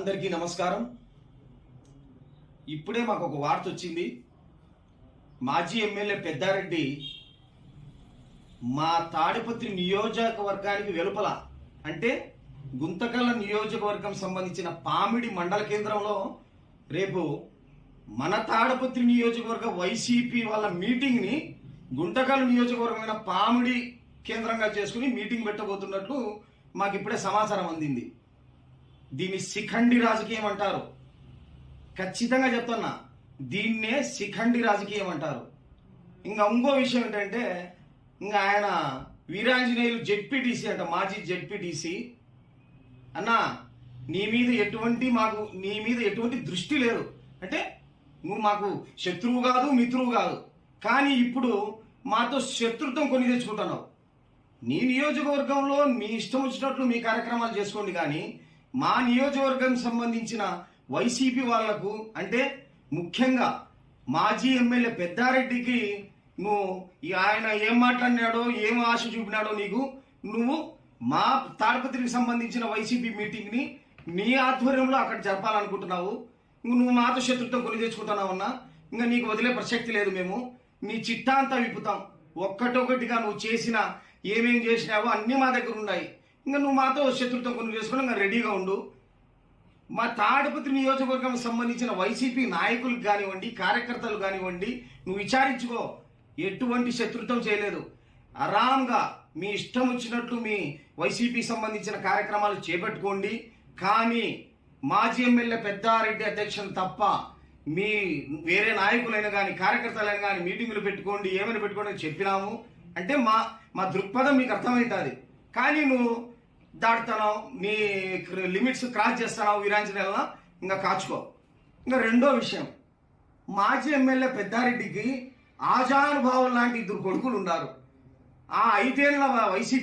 అందరికీ నమస్కారం. ఇప్పుడే మాకు ఒక వార్త వచ్చింది. మాజీ ఎమ్మెల్యే పెద్దారెడ్డి మా తాడిపత్రి నియోజకవర్గానికి వెలుపల అంటే గుంతకల్ నియోజకవర్గం సంబంధించిన పామిడి మండల కేంద్రంలో రేపు మన తాడిపత్రి నియోజకవర్గ వైసీపీ వాళ్ళ మీటింగ్ ని గుంతకల్ నియోజకవర్గమైన పామిడి కేంద్రంగా చేసుకుని మీటింగ్ పెట్టబోతున్నట్లు మాకు ఇప్పుడే సమాచారం అందింది. దీన్ని శిఖండి రాజకీయం అంటారు. ఖచ్చితంగా చెప్తున్నా, దీన్నే శిఖండి రాజకీయం అంటారు. ఇంకా ఇంకో విషయం ఏంటంటే, ఇంకా ఆయన వీరాంజనేయులు జెడ్పీటీసీ అంట, మాజీ జెడ్పీటీసీ అన్నా, నీ మీద ఎటువంటి దృష్టి లేదు. అంటే నువ్వు మాకు శత్రువు కాదు, మిత్రువు కాదు, కానీ ఇప్పుడు మాతో శత్రుత్వం కొని తెచ్చుకుంటున్నావు. నీ నియోజకవర్గంలో మీ ఇష్టం వచ్చినట్లు మీ కార్యక్రమాలు చేసుకోండి, కానీ మా నియోజకవర్గం సంబంధించిన వైసీపీ వాళ్లకు అంటే ముఖ్యంగా మాజీ ఎమ్మెల్యే పెద్దారెడ్డికి నువ్వు ఆయన ఏం మాట్లాడినాడో ఏం ఆశ చూపినాడో నువ్వు మా తాడిపత్రికి సంబంధించిన వైసీపీ మీటింగ్ ని నీ ఆధ్వర్యంలో అక్కడ జరపాలనుకుంటున్నావు. నువ్వు మాతో శత్రుత్వం కొని తెచ్చుకుంటున్నావన్నా, ఇంకా నీకు వదిలే ప్రసక్తి లేదు. మేము నీ చిట్టా అంతా విప్పుతాం. ఒక్కటొక్కటిగా నువ్వు చేసిన ఏమేం చేసినావో అన్ని మా దగ్గర ఉన్నాయి. ఇంకా నువ్వు మాతో శత్రుత్వం కొని చేసుకుని ఇంకా రెడీగా ఉండు. మా తాడిపత్రి నియోజకవర్గం సంబంధించిన వైసీపీ నాయకులకు కానివ్వండి, కార్యకర్తలు కానివ్వండి, నువ్వు విచారించుకో. ఎటువంటి శత్రుత్వం చేయలేదు. ఆరాంగా మీ ఇష్టం వచ్చినట్లు మీ వైసీపీ సంబంధించిన కార్యక్రమాలు చేపట్టుకోండి. కానీ మాజీ ఎమ్మెల్యే పెద్దారెడ్డి అధ్యక్షులు తప్ప మీ వేరే నాయకులైనా కానీ కార్యకర్తలైనా కానీ మీటింగులు పెట్టుకోండి, ఏమైనా పెట్టుకోండి అని చెప్పినాము. అంటే మా దృక్పథం మీకు అర్థమవుతుంది. కానీ నువ్వు దాటుతున్నావు, నీ లిమిట్స్ క్రాస్ చేస్తున్నావు. వీరాంజనేయుల ఇంకా కాచుకో. ఇంకా రెండో విషయం, మాజీ ఎమ్మెల్యే పెద్దారెడ్డికి ఆజానుభావం లాంటి ఇద్దరు కొడుకులు ఉన్నారు. ఆ 5 ఏళ్ల వైసీపీ